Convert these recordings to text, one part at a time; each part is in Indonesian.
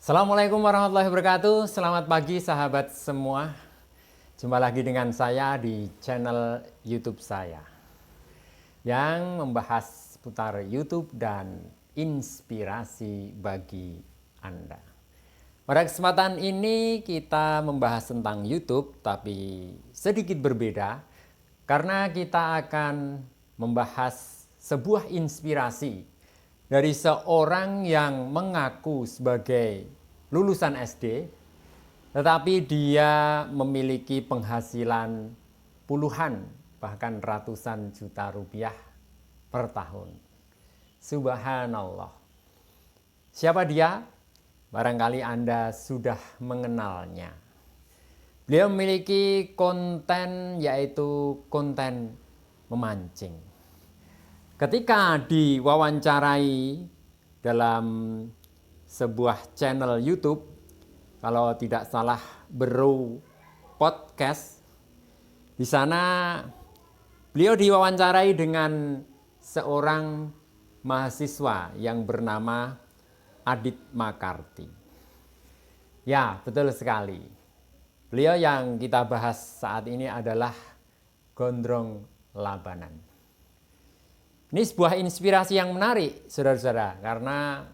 Assalamualaikum warahmatullahi wabarakatuh. Selamat pagi sahabat semua. Jumpa lagi dengan saya di channel YouTube saya yang membahas seputar YouTube dan inspirasi bagi Anda. Pada kesempatan ini kita membahas tentang YouTube, tapi sedikit berbeda karena kita akan membahas sebuah inspirasi dari seorang yang mengaku sebagai lulusan SD, tetapi dia memiliki penghasilan puluhan bahkan ratusan juta rupiah per tahun. Subhanallah. Siapa dia? Barangkali Anda sudah mengenalnya. Beliau memiliki konten, yaitu konten memancing. Ketika diwawancarai dalam sebuah channel YouTube, kalau tidak salah Bro Podcast, di sana beliau diwawancarai dengan seorang mahasiswa yang bernama Adit Makarti. Ya, betul sekali. Beliau yang kita bahas saat ini adalah Gondrong Labanan. Ini sebuah inspirasi yang menarik, saudara-saudara, karena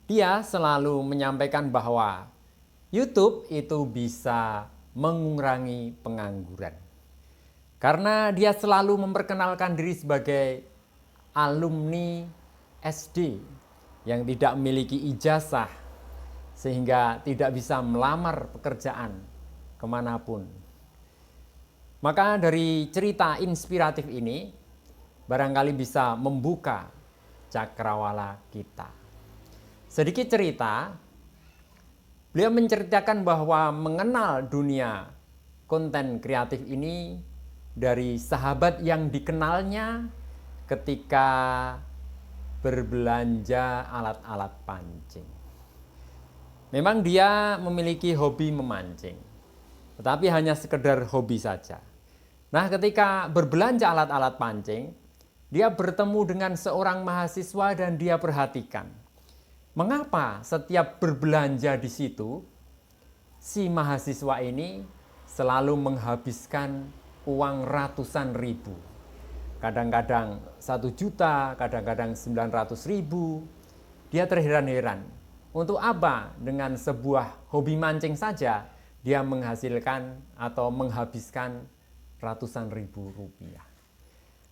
dia selalu menyampaikan bahwa YouTube itu bisa mengurangi pengangguran. Karena dia selalu memperkenalkan diri sebagai alumni SD yang tidak memiliki ijazah, sehingga tidak bisa melamar pekerjaan kemanapun. Maka dari cerita inspiratif ini, barangkali bisa membuka cakrawala kita. Sedikit cerita, beliau menceritakan bahwa mengenal dunia konten kreatif ini dari sahabat yang dikenalnya ketika berbelanja alat-alat pancing. Memang dia memiliki hobi memancing, tetapi hanya sekedar hobi saja. Nah, ketika berbelanja alat-alat pancing, dia bertemu dengan seorang mahasiswa dan dia perhatikan, mengapa setiap berbelanja di situ, si mahasiswa ini selalu menghabiskan uang ratusan ribu. Kadang-kadang 1 juta, kadang-kadang 900 ribu. Dia terheran-heran. Untuk apa dengan sebuah hobi mancing saja dia menghasilkan atau menghabiskan ratusan ribu rupiah.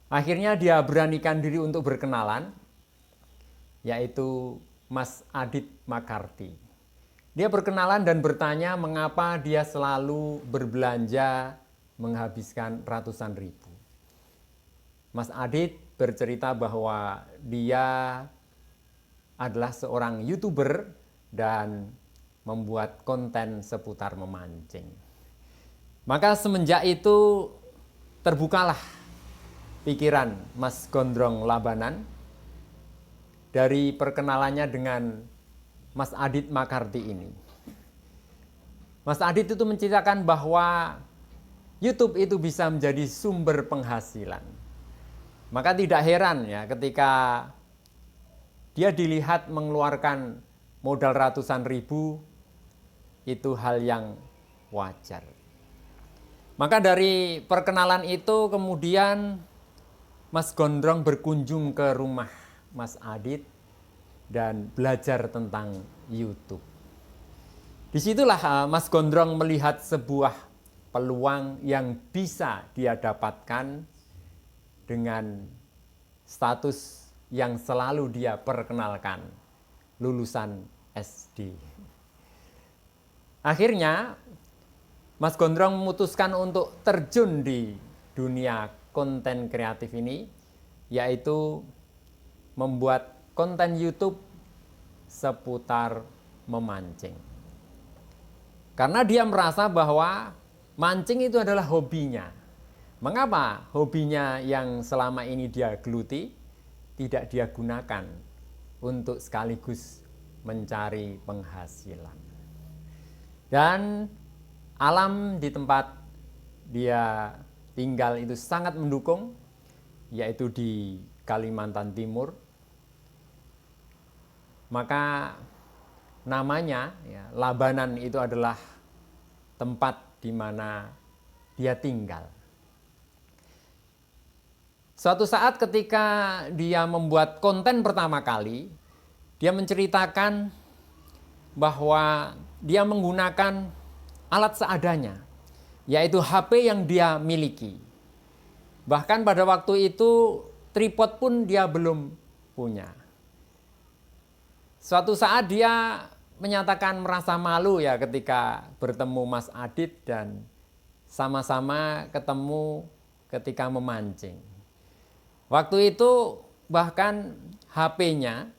Akhirnya dia beranikan diri untuk berkenalan, yaitu Mas Adit Makarti. Dia berkenalan dan bertanya mengapa dia selalu berbelanja menghabiskan ratusan ribu. Mas Adit bercerita bahwa dia adalah seorang YouTuber dan membuat konten seputar memancing. Maka semenjak itu terbukalah pikiran Mas Gondrong Labanan dari perkenalannya dengan Mas Adit Makarti ini. Mas Adit itu menceritakan bahwa YouTube itu bisa menjadi sumber penghasilan. Maka tidak heran ya ketika dia dilihat mengeluarkan modal ratusan ribu, itu hal yang wajar. Maka dari perkenalan itu kemudian Mas Gondrong berkunjung ke rumah Mas Adit dan belajar tentang YouTube. Disitulah Mas Gondrong melihat sebuah peluang yang bisa dia dapatkan dengan status yang selalu dia perkenalkan, lulusan SD. Akhirnya Mas Gondrong memutuskan untuk terjun di dunia konten kreatif ini, yaitu membuat konten YouTube seputar memancing. Karena dia merasa bahwa mancing itu adalah hobinya. Mengapa hobinya yang selama ini dia geluti tidak dia gunakan untuk sekaligus mencari penghasilan? Dan alam di tempat dia tinggal itu sangat mendukung. yaitu di Kalimantan Timur, maka namanya ya, Labanan itu adalah tempat di mana dia tinggal. Suatu saat ketika dia membuat konten pertama kali, dia menceritakan bahwa dia menggunakan alat seadanya, yaitu HP yang dia miliki. Bahkan pada waktu itu tripod pun dia belum punya. Suatu saat dia menyatakan merasa malu ya ketika bertemu Mas Adit dan sama-sama ketemu ketika memancing. Waktu itu bahkan HP-nya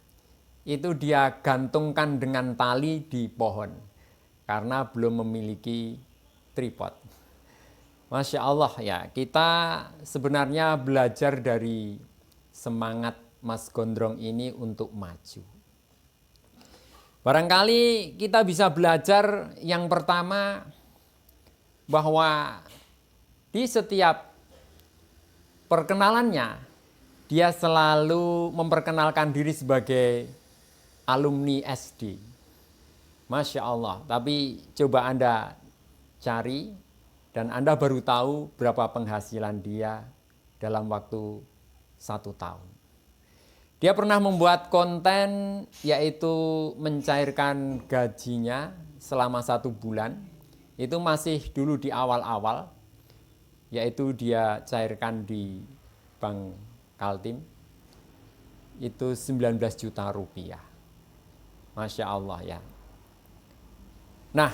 itu dia gantungkan dengan tali di pohon karena belum memiliki tripod. Masya Allah ya, kita sebenarnya belajar dari semangat Mas Gondrong ini untuk maju. Barangkali kita bisa belajar yang pertama bahwa di setiap perkenalannya dia selalu memperkenalkan diri sebagai alumni SD. Masya Allah, tapi coba Anda cari dan Anda baru tahu berapa penghasilan dia dalam waktu 1 tahun. Dia pernah membuat konten yaitu mencairkan gajinya selama 1 bulan. Itu masih dulu di awal-awal, yaitu dia cairkan di Bank Kaltim. Itu 19 juta rupiah. Masya Allah ya. Nah,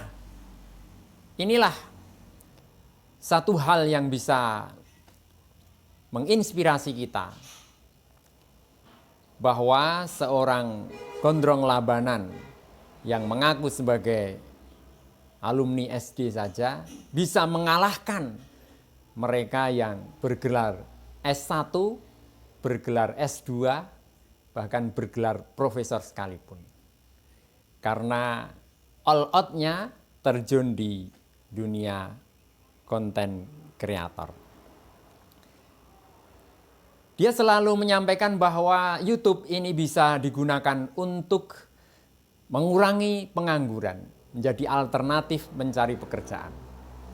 inilah satu hal yang bisa menginspirasi kita bahwa seorang Gondrong Labanan yang mengaku sebagai alumni SD saja bisa mengalahkan mereka yang bergelar S1, bergelar S2, bahkan bergelar profesor sekalipun. Karena all out-nya terjun di dunia konten kreator. Dia selalu menyampaikan bahwa YouTube ini bisa digunakan untuk mengurangi pengangguran, menjadi alternatif mencari pekerjaan.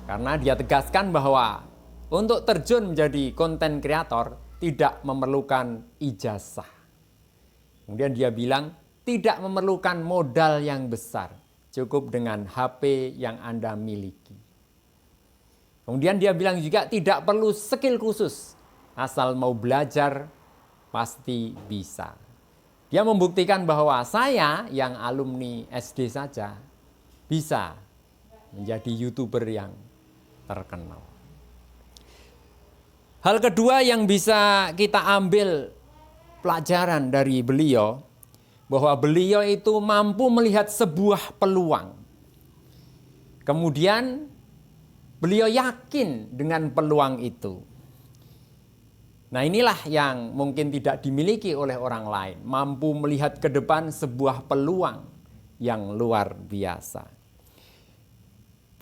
Karena dia tegaskan bahwa untuk terjun menjadi konten kreator tidak memerlukan ijazah. Kemudian dia bilang tidak memerlukan modal yang besar, cukup dengan HP yang Anda miliki. Kemudian dia bilang juga tidak perlu skill khusus, asal mau belajar pasti bisa. Dia membuktikan bahwa saya yang alumni SD saja bisa menjadi YouTuber yang terkenal. Hal kedua yang bisa kita ambil pelajaran dari beliau, bahwa beliau itu mampu melihat sebuah peluang. Kemudian beliau yakin dengan peluang itu. Nah, inilah yang mungkin tidak dimiliki oleh orang lain, mampu melihat ke depan sebuah peluang yang luar biasa.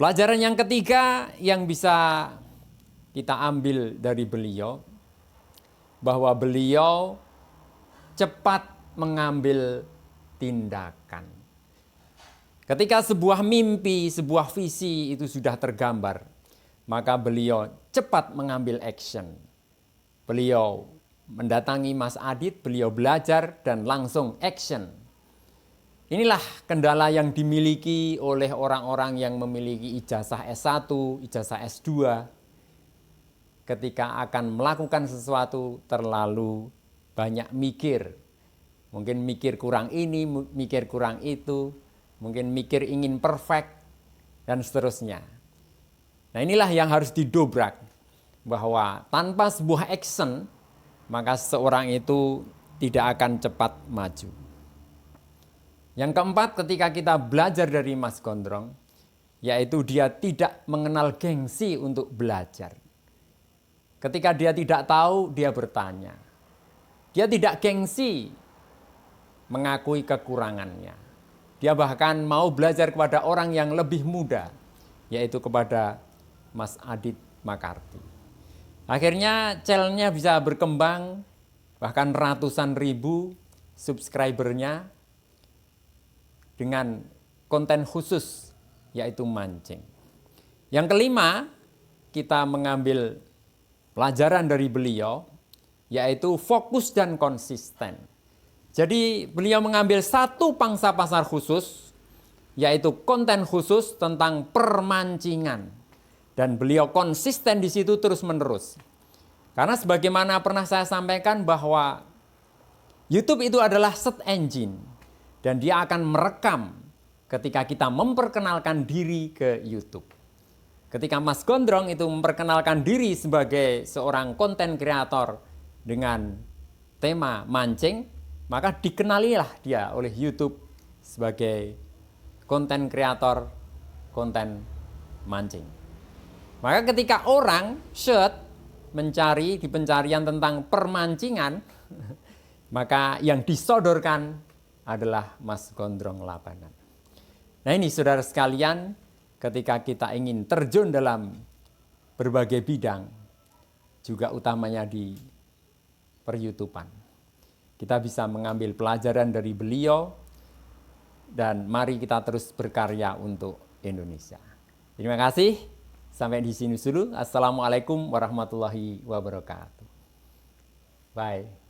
Pelajaran yang ketiga yang bisa kita ambil dari beliau, bahwa beliau cepat mengambil tindakan. Ketika sebuah mimpi, sebuah visi itu sudah tergambar, maka beliau cepat mengambil action. Beliau mendatangi Mas Adit, beliau belajar dan langsung action. Inilah kendala yang dimiliki oleh orang-orang yang memiliki ijazah S1, ijazah S2. Ketika akan melakukan sesuatu terlalu banyak mikir. Mungkin mikir kurang ini, mikir kurang itu, mungkin mikir ingin perfect, dan seterusnya. Nah, inilah yang harus didobrak, bahwa tanpa sebuah action, maka seorang itu tidak akan cepat maju. Yang keempat, ketika kita belajar dari Mas Gondrong, yaitu dia tidak mengenal gengsi untuk belajar. Ketika dia tidak tahu, dia bertanya. Dia tidak gengsi mengakui kekurangannya. Dia bahkan mau belajar kepada orang yang lebih muda, yaitu kepada Mas Adit Makarti. Akhirnya channelnya bisa berkembang, bahkan ratusan ribu subscribernya dengan konten khusus, yaitu mancing. Yang kelima, kita mengambil pelajaran dari beliau, yaitu fokus dan konsisten. Jadi beliau mengambil satu pangsa pasar khusus, yaitu konten khusus tentang permancingan. Dan beliau konsisten di situ terus-menerus. Karena sebagaimana pernah saya sampaikan bahwa YouTube itu adalah search engine. Dan dia akan merekam ketika kita memperkenalkan diri ke YouTube. Ketika Mas Gondrong itu memperkenalkan diri sebagai seorang konten kreator dengan tema mancing, maka dikenalilah dia oleh YouTube sebagai konten kreator konten mancing. Maka ketika orang search mencari di pencarian tentang permancingan, maka yang disodorkan adalah Mas Gondrong Labanan. Nah ini saudara sekalian, ketika kita ingin terjun dalam berbagai bidang, juga utamanya di per-YouTubean, kita bisa mengambil pelajaran dari beliau, dan mari kita terus berkarya untuk Indonesia. Terima kasih, sampai di sini dulu. Assalamualaikum warahmatullahi wabarakatuh. Bye.